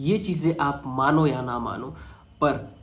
ये चीज़ें आप मानो या ना मानो, पर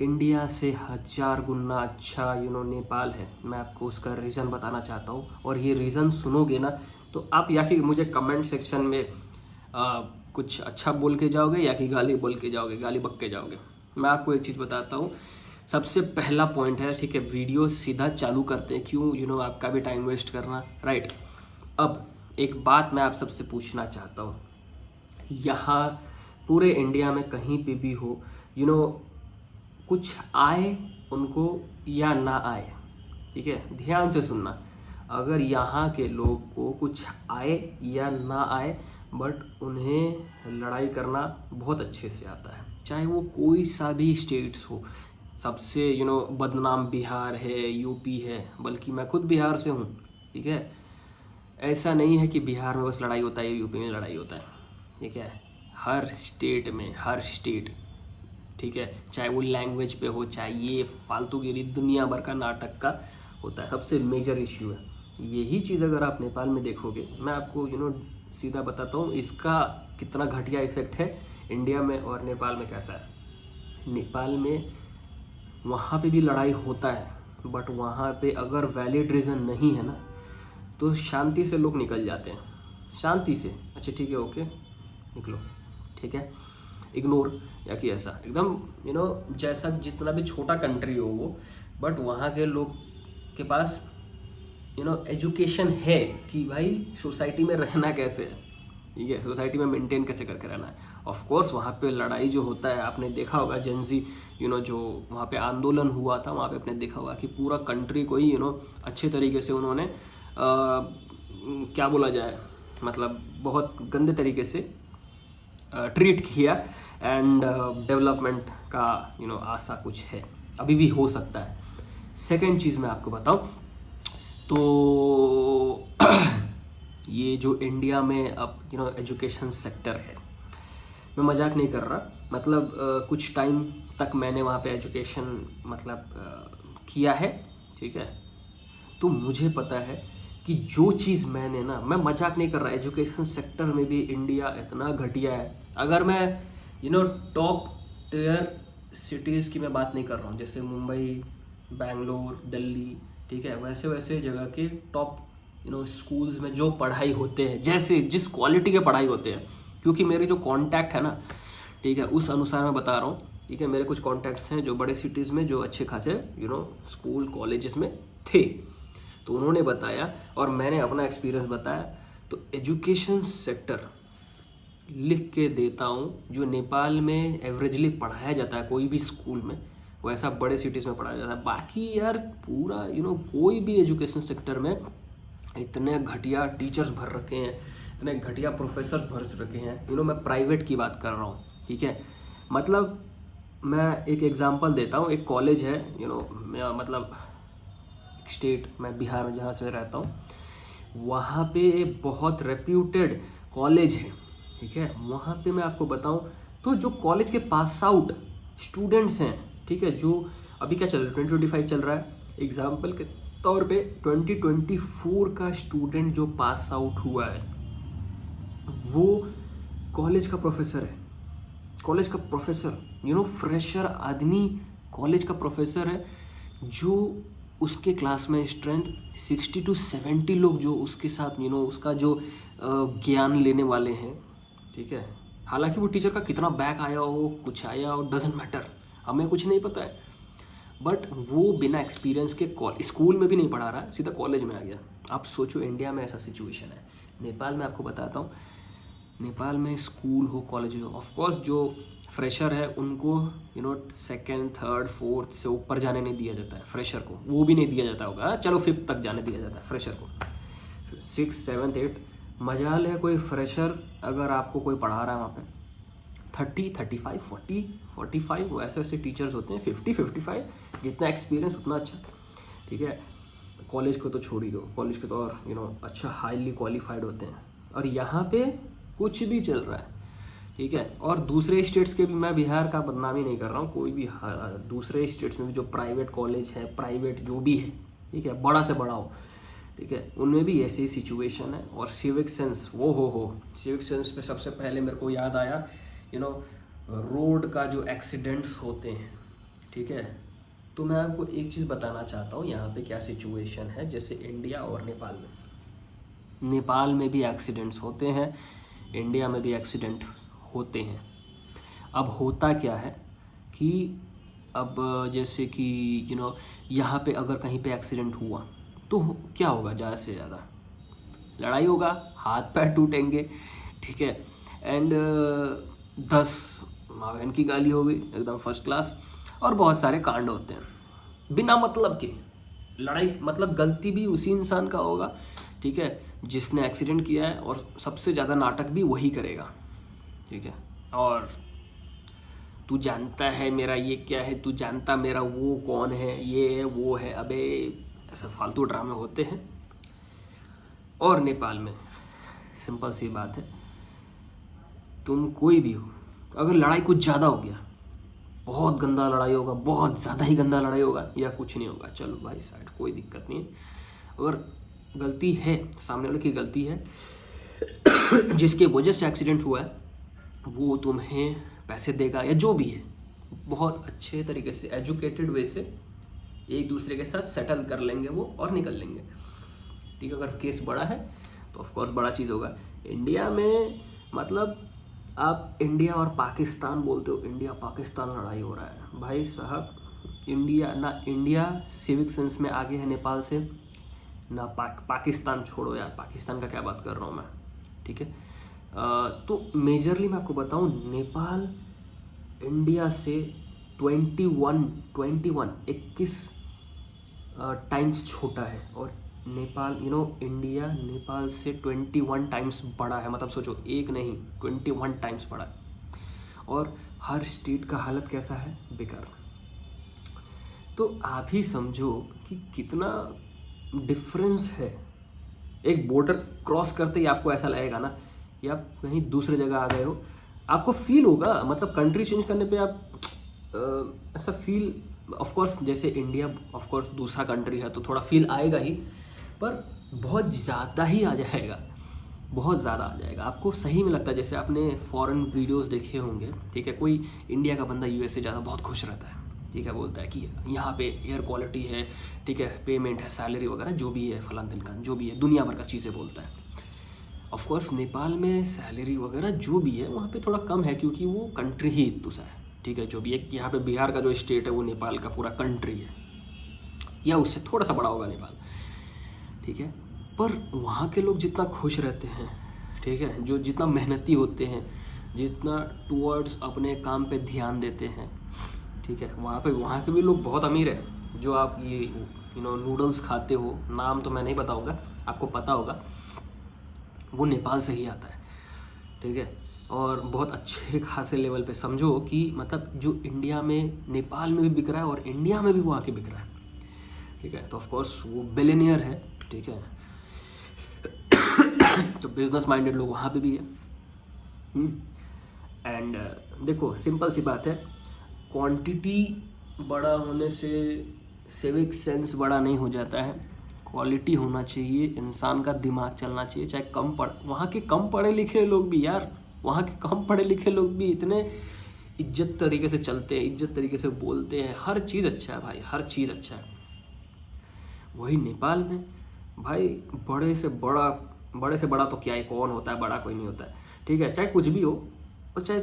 इंडिया से हज़ार गुना अच्छा नेपाल है। मैं आपको उसका रीज़न बताना चाहता हूँ, और ये रीज़न सुनोगे ना तो आप या कि मुझे कमेंट सेक्शन में कुछ अच्छा बोल के जाओगे या कि गाली बोल के जाओगे, गाली बक के जाओगे। मैं आपको एक चीज़ बताता हूँ। सबसे पहला पॉइंट है, ठीक है, वीडियो सीधा चालू करते हैं, क्यों आपका भी टाइम वेस्ट करना, राइट। अब एक बात मैं आप सबसे पूछना चाहता हूँ। यहाँ पूरे इंडिया में कहीं पे भी हो, कुछ आए उनको या ना आए, ठीक है, ध्यान से सुनना। अगर यहाँ के लोग को कुछ आए या ना आए, बट उन्हें लड़ाई करना बहुत अच्छे से आता है, चाहे वो कोई सा भी स्टेट्स हो। सबसे बदनाम बिहार है, यूपी है, बल्कि मैं खुद बिहार से हूँ, ठीक है। ऐसा नहीं है कि बिहार में बस लड़ाई होता है, यूपी में लड़ाई होता है, ठीक है। हर स्टेट में, हर स्टेट, ठीक है, चाहे वो लैंग्वेज पे हो, चाहे ये फालतूगिरी दुनिया भर का नाटक का होता है। सबसे मेजर इश्यू है यही चीज़। अगर आप नेपाल में देखोगे, मैं आपको सीधा बताता हूँ इसका कितना घटिया इफेक्ट है इंडिया में और नेपाल में कैसा है। नेपाल में वहाँ पे भी लड़ाई होता है, बट वहाँ पे अगर वैलिड रीज़न नहीं है ना, तो शांति से लोग निकल जाते हैं, शांति से। अच्छा ठीक है, ओके, निकलो, ठीक है, इग्नोर, या कि ऐसा एकदम जैसा जितना भी छोटा कंट्री हो वो, बट वहाँ के लोग के पास एजुकेशन है कि भाई सोसाइटी में रहना कैसे है, ठीक है, सोसाइटी में मेंटेन कैसे करके रहना है। ऑफ कोर्स वहाँ पे लड़ाई जो होता है, आपने देखा होगा जेंजी जो वहाँ पे आंदोलन हुआ था, वहाँ पे आपने देखा होगा कि पूरा कंट्री को ही अच्छे तरीके से उन्होंने क्या बोला जाए, मतलब बहुत गंदे तरीके से ट्रीट किया। एंड डेवलपमेंट का आशा कुछ है, अभी भी हो सकता है। सेकेंड चीज़ मैं आपको बताऊं तो ये जो इंडिया में अब एजुकेशन सेक्टर है, मैं मजाक नहीं कर रहा, मतलब कुछ टाइम तक मैंने वहाँ पे एजुकेशन मतलब किया है, ठीक है। तो मुझे पता है कि जो चीज़ मैंने ना, मैं मजाक नहीं कर रहा, एजुकेशन सेक्टर में भी इंडिया इतना घटिया है। अगर मैं टॉप टियर सिटीज़ की मैं बात नहीं कर रहा हूँ, जैसे मुंबई, बेंगलोर, दिल्ली, ठीक है, वैसे वैसे जगह के टॉप स्कूल्स में जो पढ़ाई होते हैं, जैसे जिस क्वालिटी के पढ़ाई होते हैं, क्योंकि मेरे जो कॉन्टैक्ट है ना, ठीक है, उस अनुसार मैं बता रहा हूँ, ठीक है। मेरे कुछ कॉन्टैक्ट्स हैं जो बड़े सिटीज़ में, जो अच्छे खासे स्कूल कॉलेजेस में थे, तो उन्होंने बताया और मैंने अपना एक्सपीरियंस बताया। तो एजुकेशन सेक्टर लिख के देता हूँ, जो नेपाल में एवरेजली पढ़ाया जाता है कोई भी स्कूल में, वैसा बड़े सिटीज़ में पढ़ाया जाता है। बाकी यार पूरा कोई भी एजुकेशन सेक्टर में इतने घटिया टीचर्स भर रखे हैं, इतने घटिया प्रोफेसर्स भर रखे हैं। मैं प्राइवेट की बात कर रहा हूँ, ठीक है। मतलब मैं एक एग्जांपल देता हूँ, एक कॉलेज है मतलब स्टेट, मैं बिहार में जहाँ से रहता हूँ, वहाँ पे एक बहुत रेप्यूटेड कॉलेज है, ठीक है। वहाँ पे मैं आपको बताऊँ तो जो कॉलेज के पास आउट स्टूडेंट्स हैं, ठीक है, जो अभी क्या चल रहा है, 2025 चल रहा है, एग्जाम्पल के तौर पे 2024 का स्टूडेंट जो पास आउट हुआ है, वो कॉलेज का प्रोफेसर है, कॉलेज का प्रोफेसर, फ्रेशर आदमी कॉलेज का प्रोफेसर है, जो उसके क्लास में स्ट्रेंथ 60 to 70 लोग जो उसके साथ उसका जो ज्ञान लेने वाले हैं, ठीक है। हालांकि वो टीचर का कितना बैक आया हो, कुछ आया हो, डजेंट मैटर, हमें कुछ नहीं पता है, बट वो बिना एक्सपीरियंस के स्कूल में भी नहीं पढ़ा रहा है, सीधा कॉलेज में आ गया। आप सोचो इंडिया में ऐसा सिचुएशन है। नेपाल में आपको बताता हूँ, नेपाल में स्कूल हो, कॉलेज हो, ऑफकोर्स जो फ्रेशर है उनको सेकेंड, थर्ड, फोर्थ से ऊपर जाने नहीं दिया जाता है, फ्रेशर को वो भी नहीं दिया जाता होगा, चलो फिफ्थ तक जाने दिया जाता है फ्रेशर को, 6, 7, 8। मजाल है कोई फ्रेशर अगर आपको कोई पढ़ा रहा है वहाँ पे 30, 35, 40, 45, वैसे वैसे टीचर्स होते हैं, 50, 55, जितना एक्सपीरियंस उतना अच्छा, ठीक है। कॉलेज को तो छोड़ ही दो, कॉलेज के तो और अच्छा हाईली क्वालिफाइड होते हैं, और यहाँ पे कुछ भी चल रहा है, ठीक है। और दूसरे स्टेट्स के भी, मैं बिहार का बदनामी नहीं कर रहा हूँ, कोई भी दूसरे स्टेट्स में भी जो प्राइवेट कॉलेज है, प्राइवेट जो भी है, ठीक है, बड़ा से बड़ा हो, ठीक है, उनमें भी ऐसी ही सिचुएशन है। और सिविक सेंस, वो हो सिविक सेंस पे सबसे पहले मेरे को याद आया रोड का जो एक्सीडेंट्स होते हैं, ठीक है, तो मैं आपको एक चीज़ बताना चाहता हूँ यहाँ पे क्या सिचुएशन है। जैसे इंडिया और नेपाल में, नेपाल में भी एक्सीडेंट्स होते हैं, इंडिया में भी एक्सीडेंट होते हैं। अब होता क्या है कि अब जैसे कि यहाँ पे अगर कहीं पे एक्सीडेंट हुआ तो क्या होगा, ज़्यादा से ज़्यादा लड़ाई होगा, हाथ पैर टूटेंगे, ठीक है, एंड 10 माँ बहन की गाली होगी एकदम फर्स्ट क्लास, और बहुत सारे कांड होते हैं बिना मतलब के। लड़ाई मतलब गलती भी उसी इंसान का होगा, ठीक है, जिसने एक्सीडेंट किया है, और सबसे ज़्यादा नाटक भी वही करेगा, ठीक है। और तू जानता है मेरा ये क्या है, तू जानता मेरा वो कौन है, ये है वो है, अबे ऐसा फालतू ड्रामे होते हैं। और नेपाल में सिंपल सी बात है, तुम कोई भी हो, अगर लड़ाई कुछ ज़्यादा हो गया, बहुत गंदा लड़ाई होगा, बहुत ज़्यादा ही गंदा लड़ाई होगा, या कुछ नहीं होगा, चलो भाई साइड, कोई दिक्कत नहीं है। अगर गलती है, सामने वाले की गलती है, जिसके वजह से एक्सीडेंट हुआ है, वो तुम्हें पैसे देगा या जो भी है, बहुत अच्छे तरीके से एजुकेटेड वे से एक दूसरे के साथ सेटल कर लेंगे वो और निकल लेंगे, ठीक है। अगर केस बड़ा है तो ऑफ कोर्स बड़ा चीज़ होगा। इंडिया में मतलब आप इंडिया और पाकिस्तान बोलते हो, इंडिया पाकिस्तान लड़ाई हो रहा है, भाई साहब इंडिया सिविक सेंस में आगे है नेपाल से ना, पाकिस्तान छोड़ो यार, पाकिस्तान का क्या बात कर रहा हूँ मैं, ठीक है। तो मेजरली मैं आपको बताऊँ, नेपाल इंडिया से 21 टाइम्स छोटा है, और नेपाल इंडिया नेपाल से 21 टाइम्स बड़ा है। मतलब सोचो, एक नहीं 21 टाइम्स बड़ा है, और हर स्टेट का हालत कैसा है, बेकार। तो आप ही समझो कि कितना डिफरेंस है। एक बॉर्डर क्रॉस करते ही आपको ऐसा लगेगा ना, या आप कहीं दूसरे जगह आ गए हो, आपको फील होगा। मतलब कंट्री चेंज करने पे आप ऐसा फील, ऑफ कोर्स जैसे इंडिया ऑफ कोर्स दूसरा कंट्री है तो थोड़ा फील आएगा ही, पर बहुत ज़्यादा ही आ जाएगा, बहुत ज़्यादा आ जाएगा। आपको सही में लगता है, जैसे आपने फॉरेन वीडियोस देखे होंगे, ठीक है, कोई इंडिया का बंदा यूएसए ज़्यादा बहुत खुश रहता है, ठीक है, बोलता है कि यहाँ पे एयर क्वालिटी है, ठीक है, पेमेंट है, सैलरी वगैरह जो भी है, फलान दिन का जो भी है, दुनिया भर का चीज़ें बोलता है। ऑफ कोर्स नेपाल में सैलरी वगैरह जो भी है वहाँ पे थोड़ा कम है, क्योंकि वो कंट्री ही इतना सा है, ठीक है। जो भी एक यहाँ पे बिहार का जो स्टेट है वो नेपाल का पूरा कंट्री है, या उससे थोड़ा सा बड़ा होगा नेपाल, ठीक है। पर वहाँ के लोग जितना खुश रहते हैं, ठीक है, जो जितना मेहनती होते हैं, जितना टूवर्ड्स अपने काम पे ध्यान देते हैं, ठीक है, वहाँ के भी लोग बहुत अमीर है। जो आप ये नूडल्स खाते हो, नाम तो मैं नहीं बताऊँगा, आपको पता होगा, वो नेपाल से ही आता है, ठीक है। और बहुत अच्छे खासे लेवल पे समझो कि मतलब जो इंडिया में नेपाल में भी बिक रहा है, और इंडिया में भी वो आके बिक रहा है, ठीक है। तो ऑफ कोर्स वो बिलियनियर है, ठीक है। तो बिजनेस माइंडेड लोग वहाँ पे भी है। एंड देखो, सिंपल सी बात है, क्वांटिटी बड़ा होने से सिविक सेंस बड़ा नहीं हो जाता है। क्वालिटी होना चाहिए, इंसान का दिमाग चलना चाहिए, चाहे वहाँ के कम पढ़े लिखे लोग भी यार, वहाँ के कम पढ़े लिखे लोग भी इतने इज्जत तरीके से चलते हैं, इज्जत तरीके से बोलते हैं, हर चीज़ अच्छा है भाई, हर चीज़ अच्छा है। वही नेपाल में भाई बड़े से बड़ा तो क्या है, कौन होता है, बड़ा कोई नहीं होता है, ठीक है, चाहे कुछ भी हो, और चाहे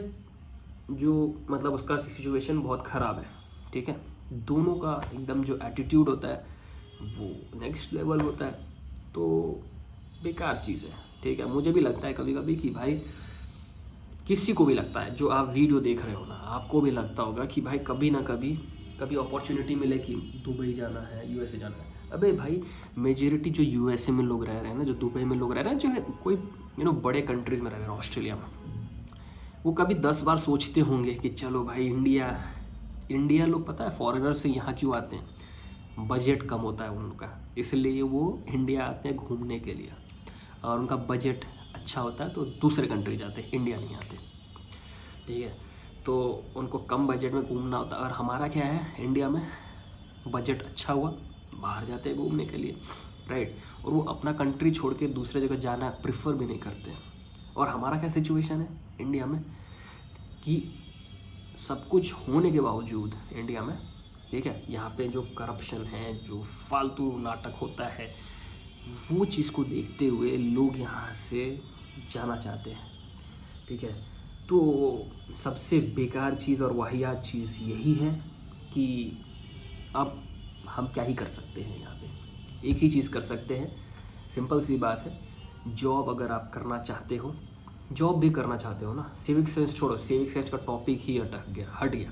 जो मतलब उसका सिचुएशन बहुत ख़राब है, ठीक है, दोनों का एकदम जो एटीट्यूड होता है वो नेक्स्ट लेवल होता है। तो बेकार चीज़ है, ठीक है। मुझे भी लगता है कभी कभी कि भाई, किसी को भी लगता है, जो आप वीडियो देख रहे हो ना, आपको भी लगता होगा कि भाई कभी ना कभी अपॉर्चुनिटी मिले कि दुबई जाना है, यूएसए जाना है। अबे भाई, मेजॉरिटी जो यूएसए में लोग रह रहे हैं ना, जो दुबई में लोग रह रहे हैं, जो है कोई बड़े कंट्रीज़ में रह रहे हैं, ऑस्ट्रेलिया में, वो कभी 10 बार सोचते होंगे कि चलो भाई इंडिया लोग, पता है फॉरेनर से यहाँ क्यों आते हैं, बजट कम होता है उनका, इसलिए वो इंडिया आते हैं घूमने के लिए, और उनका बजट अच्छा होता है तो दूसरे कंट्री जाते हैं, इंडिया नहीं आते, ठीक है। तो उनको कम बजट में घूमना होता है। और हमारा क्या है, इंडिया में बजट अच्छा हुआ, बाहर जाते हैं घूमने के लिए, राइट, और वो अपना कंट्री छोड़ के दूसरे जगह जाना प्रिफर भी नहीं करते। और हमारा क्या सिचुएशन है इंडिया में कि सब कुछ होने के बावजूद इंडिया में, ठीक है, यहाँ पे जो करप्शन है, जो फालतू नाटक होता है, वो चीज़ को देखते हुए लोग यहाँ से जाना चाहते हैं, ठीक है। तो सबसे बेकार चीज़ और वाहियात चीज़ यही है कि अब हम क्या ही कर सकते हैं यहाँ पे। एक ही चीज़ कर सकते हैं, सिंपल सी बात है, जॉब अगर आप करना चाहते हो, जॉब भी करना चाहते हो ना, सिविक सेंस छोड़ो, सिविक सेंस का टॉपिक ही हट गया।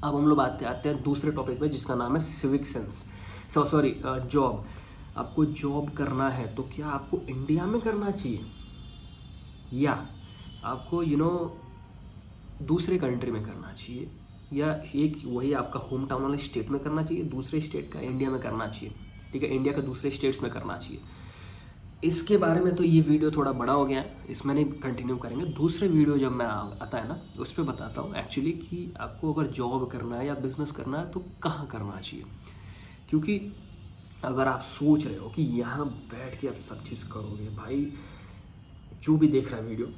अब हम लोग आते हैं दूसरे टॉपिक पे जिसका नाम है सिविक सेंस, सॉरी जॉब। आपको जॉब करना है तो क्या आपको इंडिया में करना चाहिए या आपको दूसरे कंट्री में करना चाहिए, या एक वही आपका होम टाउन वाले स्टेट में करना चाहिए, दूसरे स्टेट का इंडिया में करना चाहिए, ठीक है, इंडिया का दूसरे स्टेट्स में करना चाहिए। इसके बारे में तो ये वीडियो थोड़ा बड़ा हो गया है, इसमें नहीं कंटिन्यू करेंगे। दूसरे वीडियो जब मैं आता है ना, उस पर बताता हूँ एक्चुअली कि आपको अगर जॉब करना है या बिज़नेस करना है तो कहाँ करना चाहिए। क्योंकि अगर आप सोच रहे हो कि यहाँ बैठ के आप सब चीज़ करोगे, भाई जो भी देख रहा है वीडियो,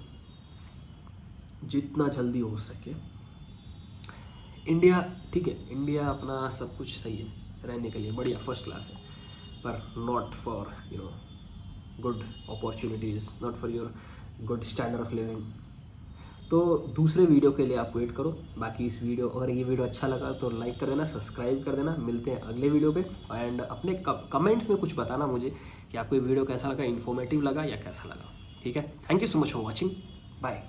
जितना जल्दी हो सके इंडिया, ठीक है, इंडिया अपना सब कुछ सही है, रहने के लिए बढ़िया फर्स्ट क्लास है, पर not for good opportunities, not for your good standard of living. तो दूसरे वीडियो के लिए आप वेट करो। बाकी इस वीडियो, अगर ये वीडियो अच्छा लगा तो लाइक कर देना, सब्सक्राइब कर देना। मिलते हैं अगले वीडियो पे, एंड अपने कमेंट्स में कुछ बताना मुझे कि आपको ये वीडियो कैसा लगा, इन्फॉर्मेटिव लगा या कैसा लगा, ठीक है। Thank you so much for watching, bye.